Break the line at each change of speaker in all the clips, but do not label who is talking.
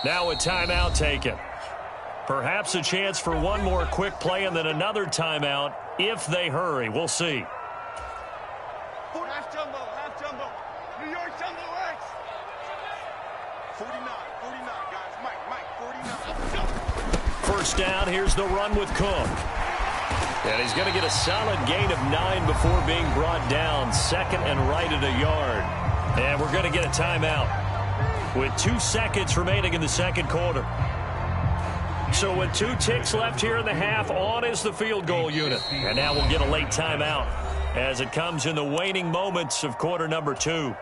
Now a timeout taken. Perhaps a chance for one more quick play and then another timeout if they hurry. We'll see.
Half jumbo. New York jumbo X. 49, guys. Mike, 49.
First down, here's the run with Cook. And he's going to get a solid gain of 9 before being brought down. Second and right at a yard. And we're going to get a timeout with 2 seconds remaining in the second quarter. So with 2 ticks left here in the half, on is the field goal unit. And now we'll get a late timeout as it comes in the waning moments of quarter number 2.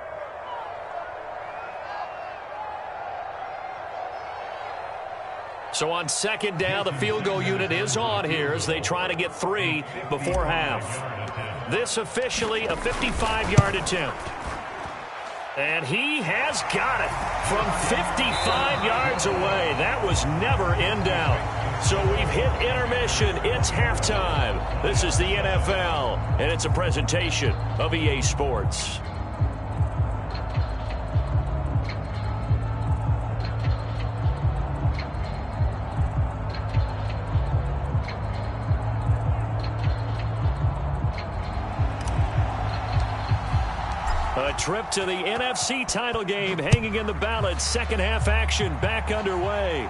So on second down, the field goal unit is on here as they try to get 3 before half. This officially a 55-yard attempt. And he has got it from 55 yards away. That was never in doubt. So we've hit intermission. It's halftime. This is the NFL, and it's a presentation of EA Sports. A trip to the NFC title game hanging in the balance. Second half action back underway.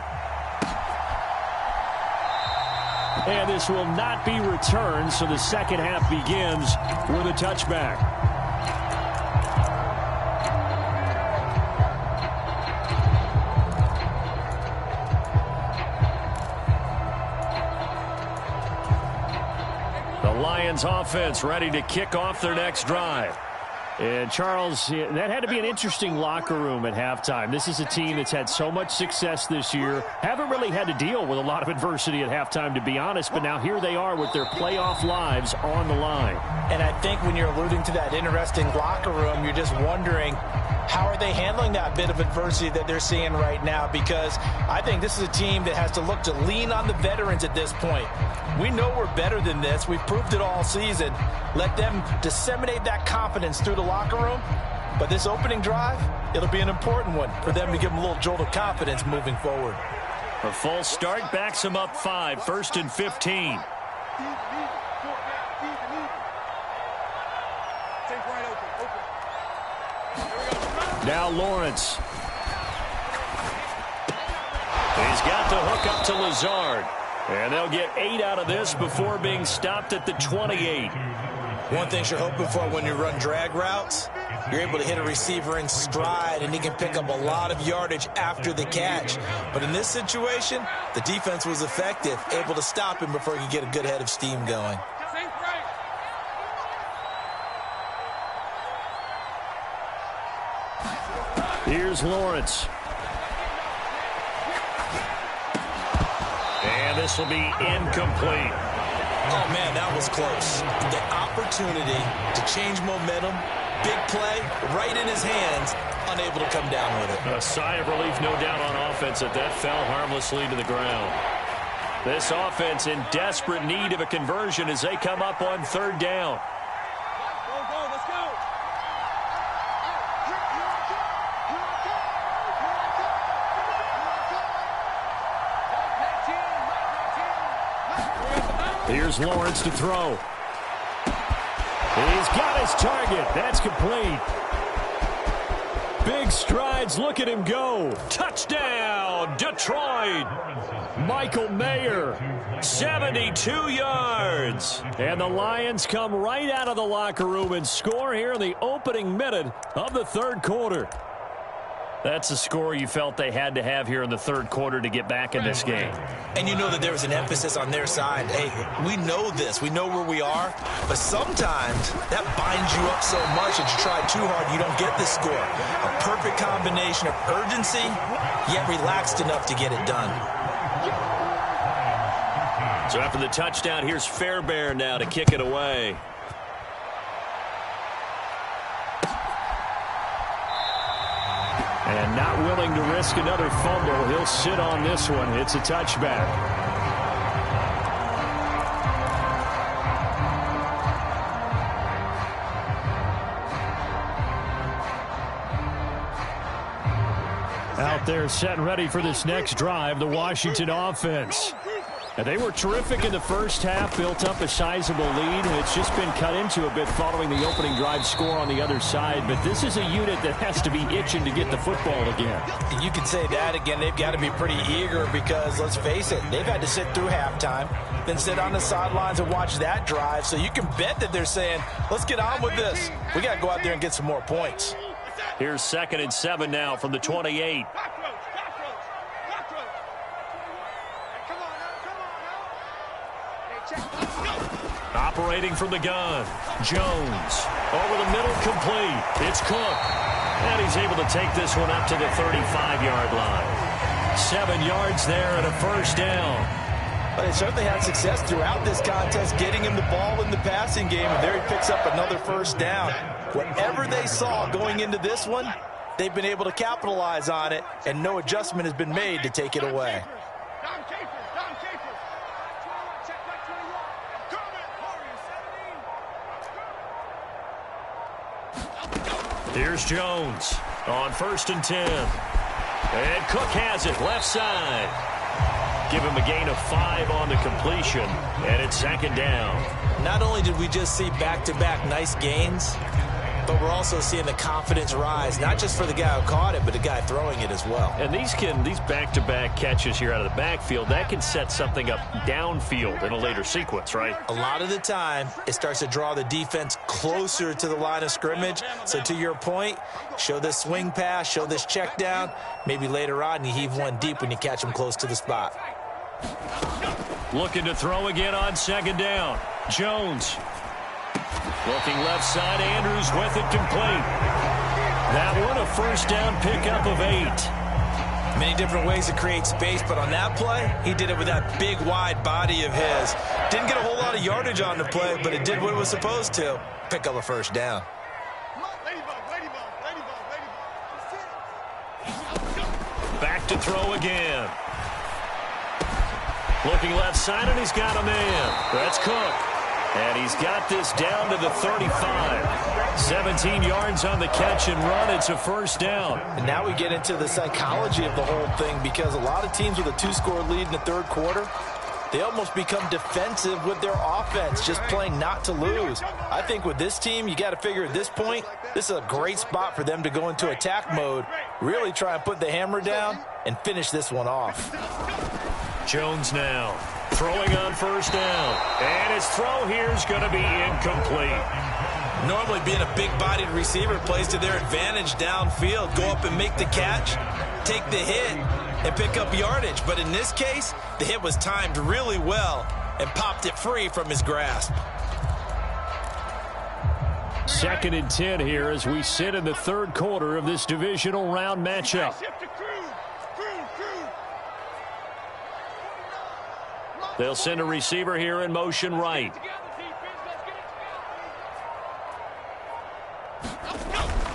And this will not be returned, so the second half begins with a touchback. The Lions offense ready to kick off their next drive. And, Charles, that had to be an interesting locker room at halftime. This is a team that's had so much success this year. Haven't really had to deal with a lot of adversity at halftime, to be honest. But now here they are with their playoff lives on the line.
And I think when you're alluding to that interesting locker room, you're just wondering, how are they handling that bit of adversity that they're seeing right now? Because I think this is a team that has to look to lean on the veterans at this point. We know we're better than this. We've proved it all season. Let them disseminate that confidence through the locker room. But this opening drive, it'll be an important one for them to give them a little jolt of confidence moving forward.
A false start backs them up 5, 1st and 15. Now Lawrence. He's got the hook up to Lazard. And they'll get 8 out of this before being stopped at the 28.
One thing you're hoping for when you run drag routes, you're able to hit a receiver in stride, and he can pick up a lot of yardage after the catch. But in this situation, the defense was effective, able to stop him before he could get a good head of steam going.
Here's Lawrence. And this will be incomplete.
Oh, man, that was close. The opportunity to change momentum, big play, right in his hands, unable to come down with it.
A sigh of relief, no doubt, on offense that fell harmlessly to the ground. This offense in desperate need of a conversion as they come up on 3rd down.
Let's go.
Here's Lawrence to throw. He's got his target. That's complete. Big strides. Look at him go. Touchdown, Detroit. Michael Mayer, 72 yards. And the Lions come right out of the locker room and score here in the opening minute of the 3rd quarter. That's a score you felt they had to have here in the 3rd quarter to get back in this game.
And you know that there was an emphasis on their side. Hey, we know this. We know where we are. But sometimes that binds you up so much that you try too hard, you don't get this score. A perfect combination of urgency, yet relaxed enough to get it done.
So after the touchdown, here's Fairbairn now to kick it away. And not willing to risk another fumble. He'll sit on this one. It's a touchback. Out there set and ready for this next drive, the Washington offense. And they were terrific in the first half, built up a sizable lead. It's just been cut into a bit following the opening drive score on the other side. But this is a unit that has to be itching to get the football again.
You can say that again. They've got to be pretty eager because, let's face it, they've had to sit through halftime, then sit on the sidelines and watch that drive. So you can bet that they're saying, let's get on with this. We got to go out there and get some more points.
Here's 2nd and 7 now from the 28. Operating from the gun, Jones. Over the middle, complete. It's Cook. And he's able to take this one up to the 35-yard line. 7 yards there and a first down.
But they certainly had success throughout this contest, getting him the ball in the passing game, and there he picks up another first down. Whatever they saw going into this one, they've been able to capitalize on it, and no adjustment has been made to take it away.
Here's Jones on 1st and 10. And Cook has it left side. Give him a gain of 5 on the completion, and it's 2nd down.
Not only did we just see back-to-back nice gains, but we're also seeing the confidence rise, not just for the guy who caught it, but the guy throwing it as well.
And these back-to-back catches here out of the backfield, that can set something up downfield in a later sequence, right?
A lot of the time, it starts to draw the defense closer to the line of scrimmage. So to your point, show this swing pass, show this check down. Maybe later on, you heave one deep when you catch him close to the spot.
Looking to throw again on 2nd down. Jones. Looking left side, Andrews with it, complete. That one a first down pickup of 8.
Many different ways to create space, but on that play, he did it with that big, wide body of his. Didn't get a whole lot of yardage on the play, but it did what it was supposed to. Pick up a first down.
Back to throw again. Looking left side, and he's got a man. That's Cook. And he's got this down to the 35. 17 yards on the catch and run. It's a first down.
And now we get into the psychology of the whole thing, because a lot of teams with a 2-score lead in the third quarter, they almost become defensive with their offense, just playing not to lose. I think with this team, you got to figure at this point, this is a great spot for them to go into attack mode, really try and put the hammer down and finish this one off.
Jones now throwing on first down. And his throw here is going to be incomplete.
Normally being a big-bodied receiver plays to their advantage downfield. Go up and make the catch, take the hit, and pick up yardage. But in this case, the hit was timed really well and popped it free from his grasp.
2nd and 10 here as we sit in the third quarter of this divisional round matchup. They'll send a receiver here in motion right.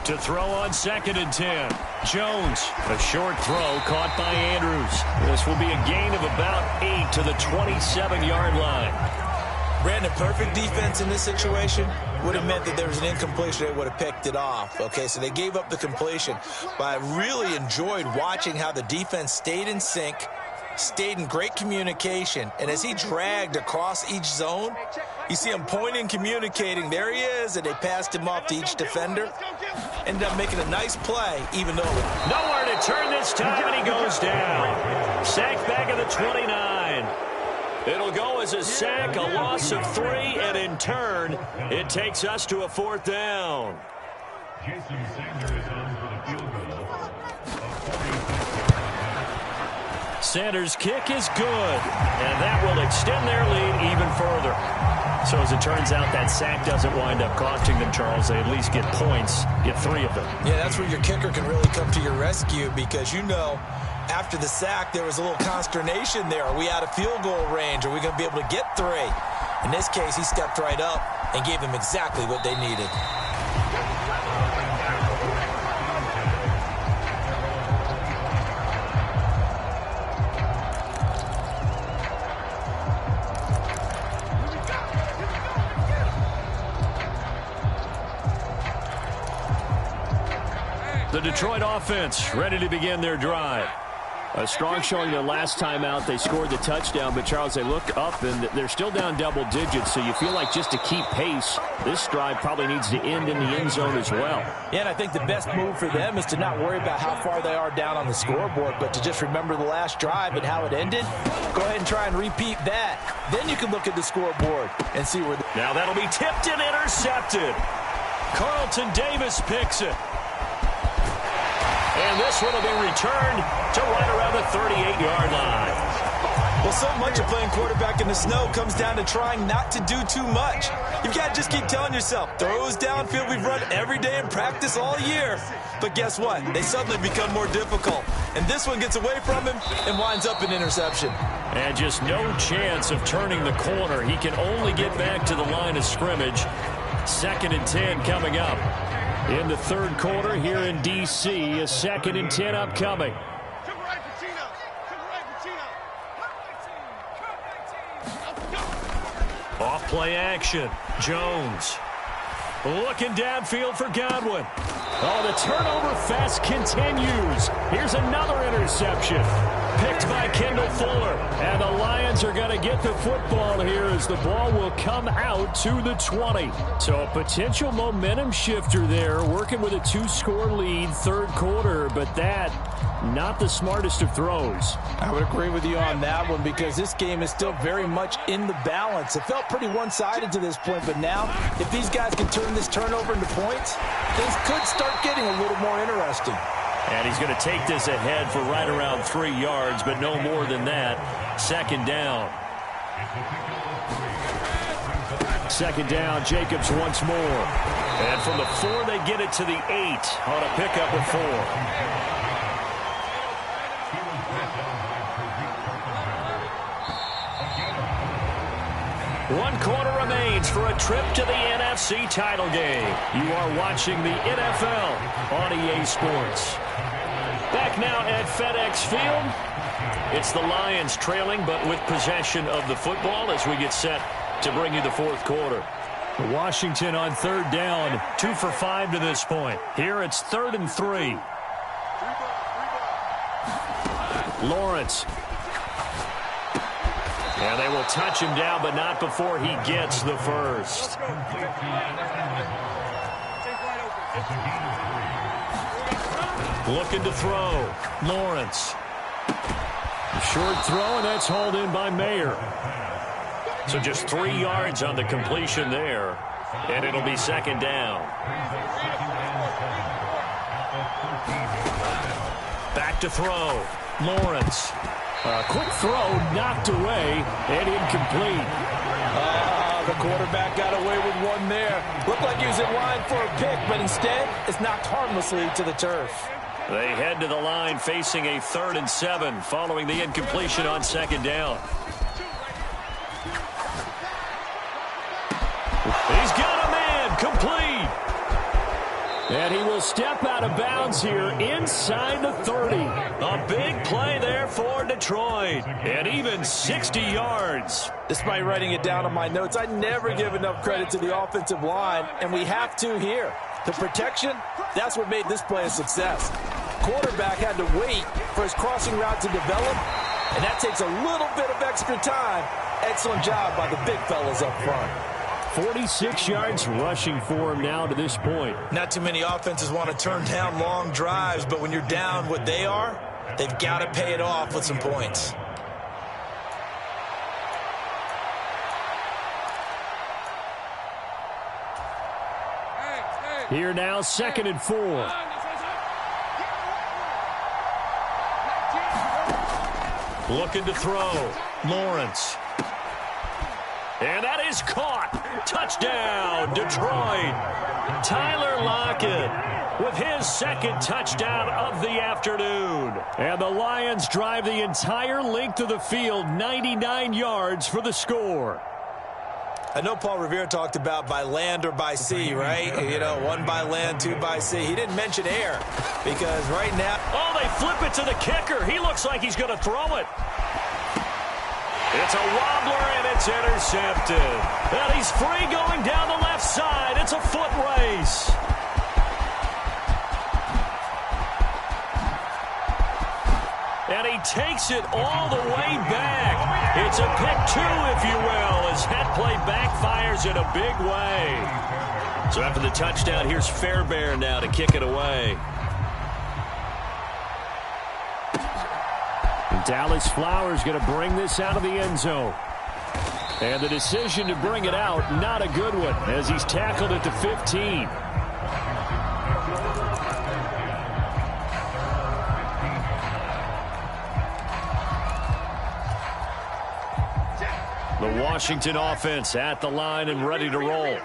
To throw on 2nd and 10. Jones, a short throw caught by Andrews. This will be a gain of about 8 to the 27-yard line.
Brandon, perfect defense in this situation would have meant that there was an incompletion. They would have picked it off. Okay, so they gave up the completion. But I really enjoyed watching how the defense stayed in sync, stayed in great communication, and as he dragged across each zone, you see him pointing, communicating. There he is, and they passed him off to each defender. Ended up making a nice play, even though...
Nowhere to turn this time, and he goes down. Sacked back at the 29. It'll go as a sack, a loss of 3, and in turn, it takes us to a 4th down. Sanders' kick is good, and that will extend their lead even further. So as it turns out, that sack doesn't wind up costing them, Charles. They at least get points, get 3 of them. Yeah, that's where your kicker can really come to your rescue, because you know after the sack there was a little consternation there. Are we out of field goal range? Are we going to be able to get 3? In this case, he stepped right up and gave them exactly what they needed. The Detroit offense ready to begin their drive.
A strong showing their last time out. They scored the touchdown, but, Charles, they look up, and they're still down double digits, so you feel like just to keep pace, this drive probably needs to end in the end zone as well.
Yeah, and I think the best move for them is to not worry about how far they are down on the scoreboard, but to just remember the last drive and how it ended. Go ahead and try and repeat that. Then you can look at the scoreboard and see where...
Now that'll be tipped and intercepted. Carlton Davis picks it. And this one will be returned to right around the 38-yard line.
Well, so much of playing quarterback in the snow comes down to trying not to do too much. You've got to just keep telling yourself, throws downfield we've run every day in practice all year. But guess what? They suddenly become more difficult. And this one gets away from him and winds up an interception.
And just no chance of turning the corner. He can only get back to the line of scrimmage. 2nd and 10 coming up. In the third quarter here in D.C., a 2nd and 10 upcoming. Off play action. Jones. Looking downfield for Godwin. Oh, the turnover fest continues. Here's another interception. Picked by Kendall Fuller. And the Lions are going to get the football here as the ball will come out to the 20. So a potential momentum shifter there, working with a 2-score lead, third quarter, but that not the smartest of throws.
I would agree with you on that one because this game is still very much in the balance. It felt pretty one-sided to this point, but now if these guys can turn this turnover into points, things could start getting a little more interesting.
And he's going to take this ahead for right around 3 yards, but no more than that. 2nd down. 2nd down, Jacobs once more. And from the 4, they get it to the 8 on a pickup of 4. One quarter remains for a trip to the NFC title game. You are watching the NFL on EA Sports. Back now at FedEx Field. It's the Lions trailing, but with possession of the football as we get set to bring you the fourth quarter. Washington on 3rd down, 2 for 5 to this point. Here it's 3rd and 3. Lawrence. And they will touch him down, but not before he gets the first. Looking to throw. Lawrence. Short throw, and that's hauled in by Mayer. So just 3 yards on the completion there, and it'll be 2nd down. Back to throw. Lawrence. A quick throw knocked away and incomplete.
The quarterback got away with one there. Looked like he was in line for a pick, but instead it's knocked harmlessly to the turf.
They head to the line facing a 3rd and 7 following the incompletion on 2nd down. He's got a man complete. And he will step out of bounds here inside the 30. A big play there for Detroit. And even 60 yards.
Despite writing it down on my notes, I never give enough credit to the offensive line, and we have to here. The protection, that's what made this play a success. Quarterback had to wait for his crossing route to develop, and that takes a little bit of extra time. Excellent job by the big fellas up front.
46 yards rushing for him now to this point.
Not too many offenses want to turn down long drives, but when you're down what they are, they've got to pay it off with some points.
Here now, 2nd and 4. Looking to throw. Lawrence. And that is caught. Touchdown, Detroit. Tyler Lockett with his 2nd touchdown of the afternoon. And the Lions drive the entire length of the field, 99 yards for the score.
I know Paul Revere talked about by land or by sea, right? You know, 1 by land, 2 by sea. He didn't mention air because right now...
Oh, they flip it to the kicker. He looks like he's going to throw it. It's a wobbler, and it's intercepted. And he's free going down the left side. It's a foot race. And he takes it all the way back. It's a pick 2, if you will, as that play backfires in a big way. So after the touchdown, here's Fairbairn now to kick it away.
Dallas Flowers going to bring this out of the end zone. And the decision to bring it out, not a good one, as he's tackled at the 15. The Washington offense at the line and ready to roll.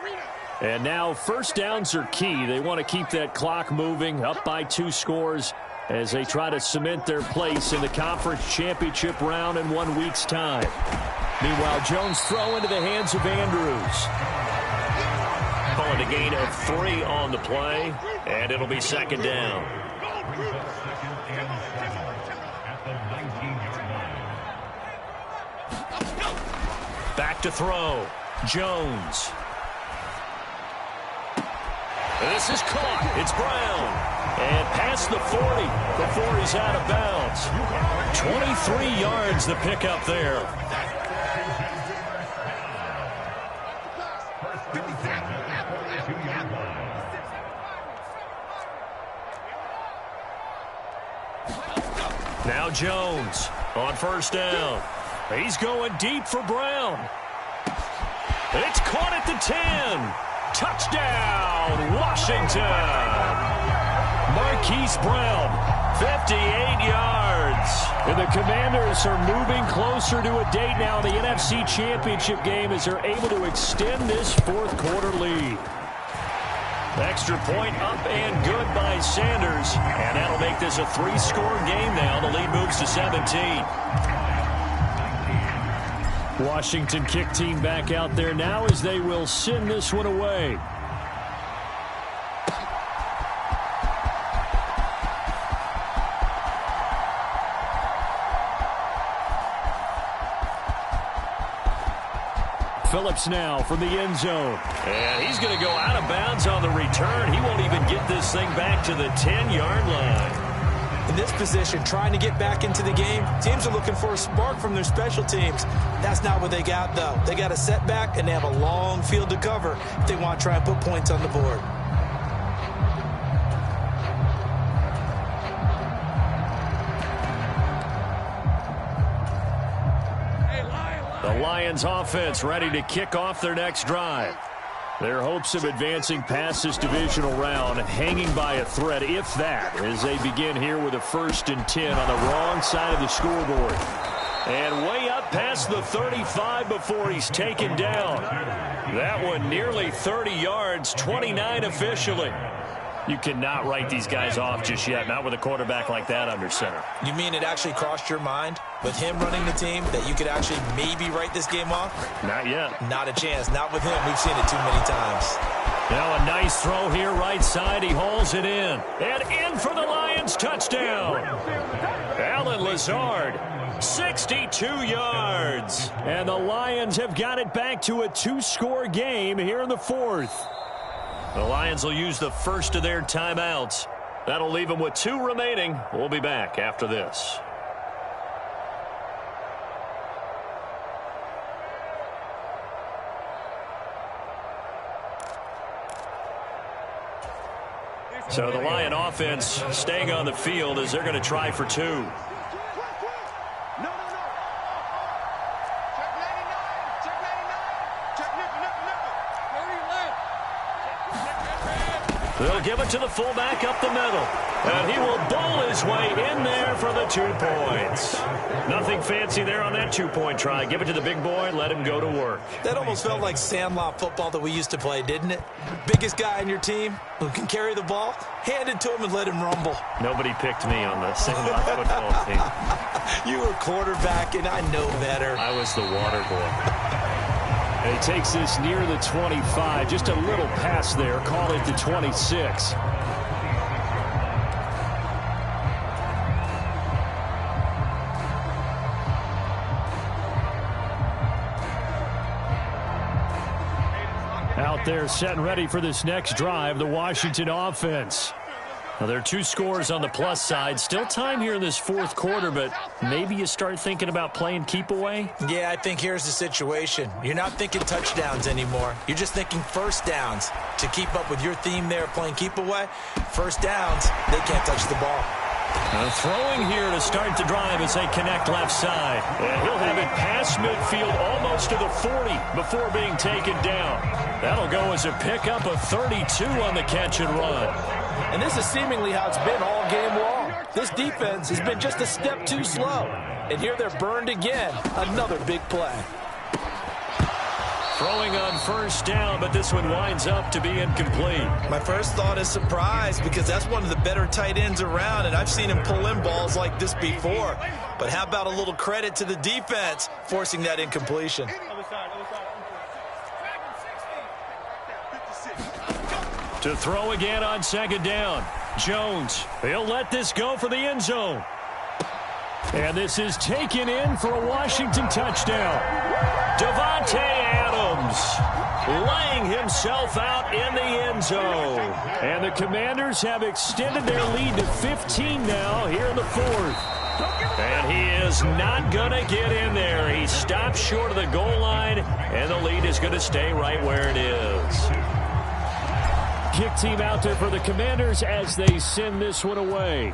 And now first downs are key. They want to keep that clock moving, up by 2 scores as they try to cement their place in the conference championship round in 1 week's time. Meanwhile, Jones throw into the hands of Andrews.
Calling a gain of 3 on the play, and it'll be second down. Back to throw. Jones. This is caught. It's Brown. And past the 40 before he's out of bounds. 23 yards the pickup there. Now Jones on first down. He's going deep for Brown. It's caught at the 10. Touchdown, Washington. Marquise Brown, 58 yards. And the Commanders are moving closer to a date now in the NFC Championship game as they're able to extend this fourth quarter lead. Extra point up and good by Sanders. And that'll make this a 3-score game now. The lead moves to 17. Washington kick team back out there now as they will send this one away. Phillips now from the end zone. And he's going to go out of bounds on the return. He won't even get this thing back to the 10-yard line.
In this position, trying to get back into the game, teams are looking for a spark from their special teams. That's not what they got, though. They got a setback, and they have a long field to cover if they want to try and put points on the board.
The Lions offense ready to kick off their next drive. Their hopes of advancing past this divisional round hanging by a thread, if that, as they begin here with a 1st and 10 on the wrong side of the scoreboard. And way up past the 35 before he's taken down. That one nearly 30 yards, 29 officially. You cannot write these guys off just yet, not with a quarterback like that under center.
You mean it actually crossed your mind with him running the team that you could actually maybe write this game off?
Not yet.
Not a chance. Not with him. We've seen it too many times.
Now a nice throw here right side. He hauls it in. And in for the Lions touchdown. Alan Lazard, 62 yards. And the Lions have got it back to a 2-score game here in the 4th. The Lions will use the first of their timeouts. That'll leave them with 2 remaining. We'll be back after this. So the Lion offense staying on the field as they're going to try for 2. They'll give it to the fullback up the middle. And he will bowl his way in there for the 2 points. Nothing fancy there on that 2-point try. Give it to the big boy, let him go to work.
That almost felt like Sandlot football that we used to play, didn't it? Biggest guy on your team who can carry the ball, hand it to him and let him rumble.
Nobody picked me on the Sandlot football team.
You were quarterback, and I know better.
I was the water boy.
And he takes this near the 25. Just a little pass there. Call it the 26. Out there set and ready for this next drive, the Washington offense. Well, there are 2 scores on the plus side. Still time here in this fourth quarter, but maybe you start thinking about playing keep away?
Yeah, I think here's the situation. You're not thinking touchdowns anymore. You're just thinking first downs. To keep up with your theme there, playing keep away, first downs, they can't touch the ball.
Throwing here to start the drive as they connect left side. And he'll have it past midfield almost to the 40 before being taken down. That'll go as a pickup of 32 on the catch and run.
And this is seemingly how it's been all game long. This defense has been just a step too slow. And here they're burned again. Another big play.
Throwing on first down, but this one winds up to be incomplete.
My first thought is surprise because that's one of the better tight ends around, and I've seen him pull in balls like this before. But how about a little credit to the defense forcing that incompletion?
To throw again on second down. Jones, he'll let this go for the end zone. And this is taken in for a Washington touchdown. Davante Adams laying himself out in the end zone. And the Commanders have extended their lead to 15 now here in the fourth. And he is not going to get in there. He stops short of the goal line, and the lead is going to stay right where it is. Kick team out there for the Commanders as they send this one away.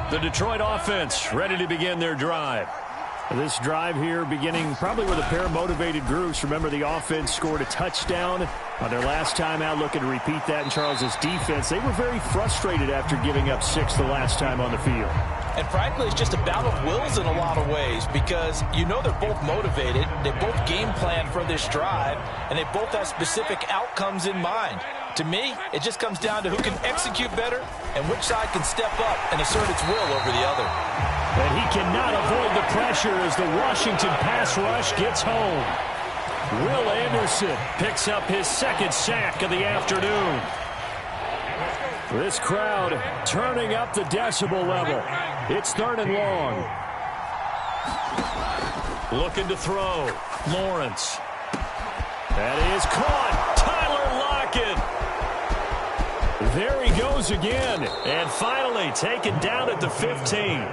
The Detroit offense ready to begin their drive. This drive here beginning probably with a pair of motivated groups. Remember, the offense scored a touchdown on their last time out, looking to repeat that in Charles's defense. They were very frustrated after giving up 6 the last time on the field.
And frankly, it's just a battle of wills in a lot of ways because you know they're both motivated, they both game plan for this drive, and they both have specific outcomes in mind. To me, it just comes down to who can execute better and which side can step up and assert its will over the other.
And he cannot avoid the pressure as the Washington pass rush gets home. Will Anderson picks up his second sack of the afternoon. This crowd turning up the decibel level. It's 3rd and long. Looking to throw. Lawrence. That is caught. Tyler Lockett. There he goes again. And finally taken down at the 15.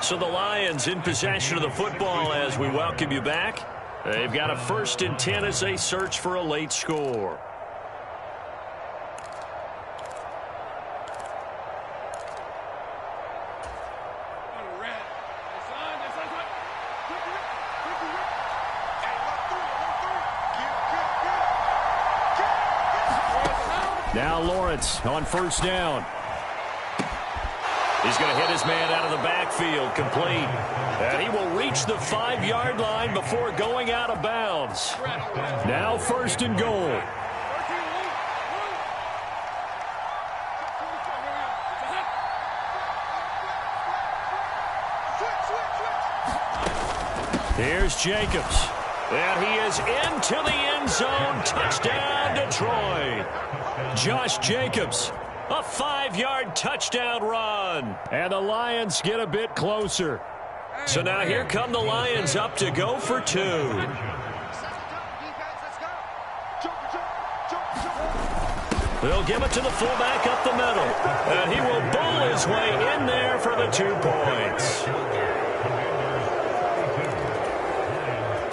So the Lions in possession of the football as we welcome you back. They've got a 1st and 10 as they search for a late score. Now Lawrence on first down. He's going to hit his man out of the backfield, complete. And he will reach the 5-yard line before going out of bounds. Now 1st and goal. Here's Jacobs. And he is into the end zone. Touchdown, Detroit. Josh Jacobs, a 5-yard touchdown run. And the Lions get a bit closer. So now here come the Lions up to go for 2. They'll give it to the fullback up the middle. And he will bowl his way in there for the 2 points.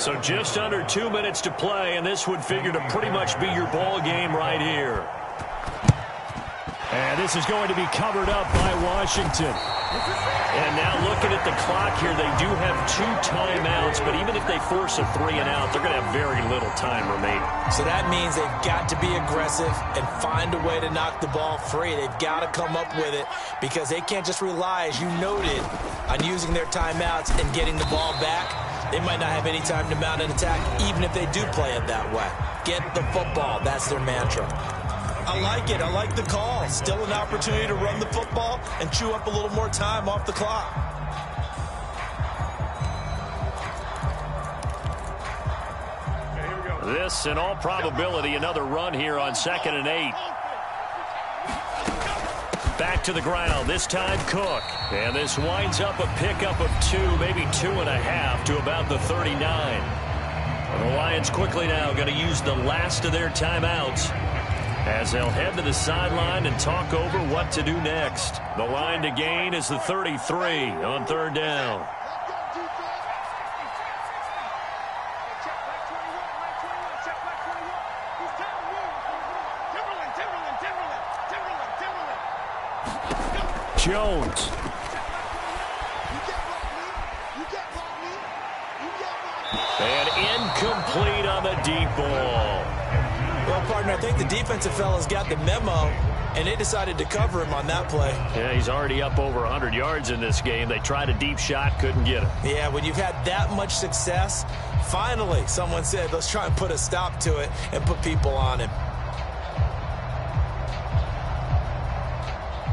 So just under 2 minutes to play, and this would figure to pretty much be your ball game right here. And this is going to be covered up by Washington. And now looking at the clock here, they do have 2 timeouts, but even if they force a 3 and out, they're going to have very little time remaining.
So that means they've got to be aggressive and find a way to knock the ball free. They've got to come up with it because they can't just rely, as you noted, on using their timeouts and getting the ball back. They might not have any time to mount an attack, even if they do play it that way. Get the football. That's their mantra. I like it. I like the call. Still an opportunity to run the football and chew up a little more time off the clock.
This, in all probability, another run here on 2nd and 8. Back to the ground, this time Cook. And this winds up a pickup of 2, maybe 2.5 to about the 39. And the Lions quickly now going to use the last of their timeouts as they'll head to the sideline and talk over what to do next. The line to gain is the 33 on 3rd down. Jones. And incomplete on the deep ball.
Well, partner, I think the defensive fellas got the memo, and they decided to cover him on that play.
Yeah, he's already up over 100 yards in this game. They tried a deep shot, couldn't get him.
Yeah, when you've had that much success, finally someone said, let's try and put a stop to it and put people on him.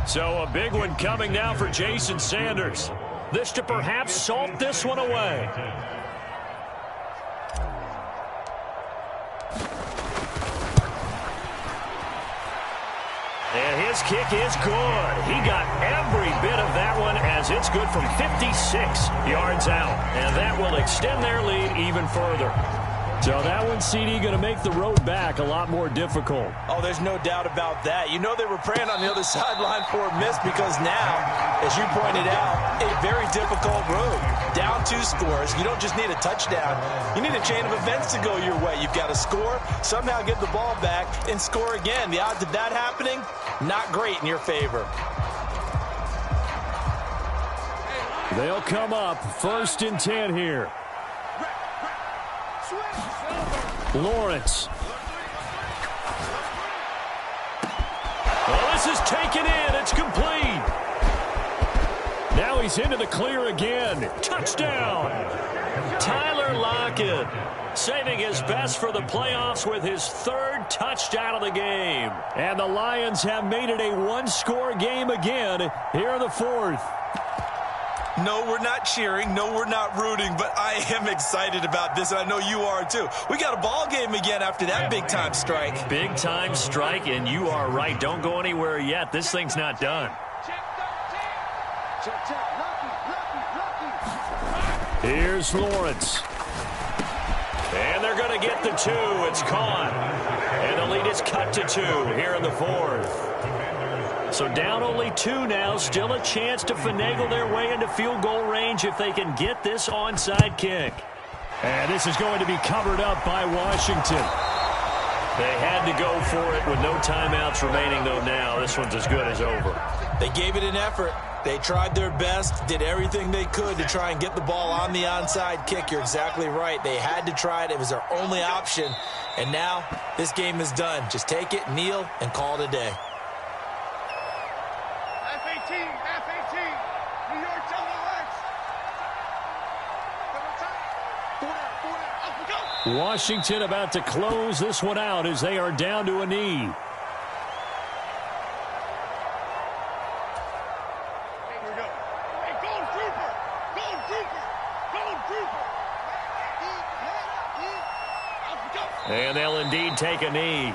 So a big one coming now for Jason Sanders. This to perhaps salt this one away. And his kick is good. He got every bit of that one as it's good from 56 yards out. And that will extend their lead even further.
So that one, CD, going to make the road back a lot more difficult.
Oh, there's no doubt about that. You know they were praying on the other sideline for a miss because now, as you pointed out, a very difficult road. Down 2 scores. You don't just need a touchdown. You need a chain of events to go your way. You've got to score, somehow get the ball back, and score again. The odds of that happening, not great in your favor.
They'll come up 1st and 10 here. Lawrence.
Well, this is taken in. It's complete.
Now he's into the clear again.
Touchdown. Tyler Lockett saving his best for the playoffs with his 3rd touchdown of the game.
And the Lions have made it a 1-score game again here in the 4th.
No, we're not cheering. No, we're not rooting, but I am excited about this, and I know you are too. We got a ball game again after that big-time strike.
Big-time strike, and you are right. Don't go anywhere yet. This thing's not done.
Here's Lawrence.
And they're going to get the 2. It's caught. And the lead is cut to 2 here in the 4th. So down only 2 now. Still a chance to finagle their way into field goal range if they can get this onside kick.
And this is going to be covered up by Washington.
They had to go for it with no timeouts remaining, though, now. This one's as good as over.
They gave it an effort. They tried their best, did everything they could to try and get the ball on the onside kick. You're exactly right. They had to try it. It was their only option. And now this game is done. Just take it, kneel, and call it a day.
New York Jumbo X.
Washington about to close this one out as they are down to a knee.
And they'll indeed take a knee.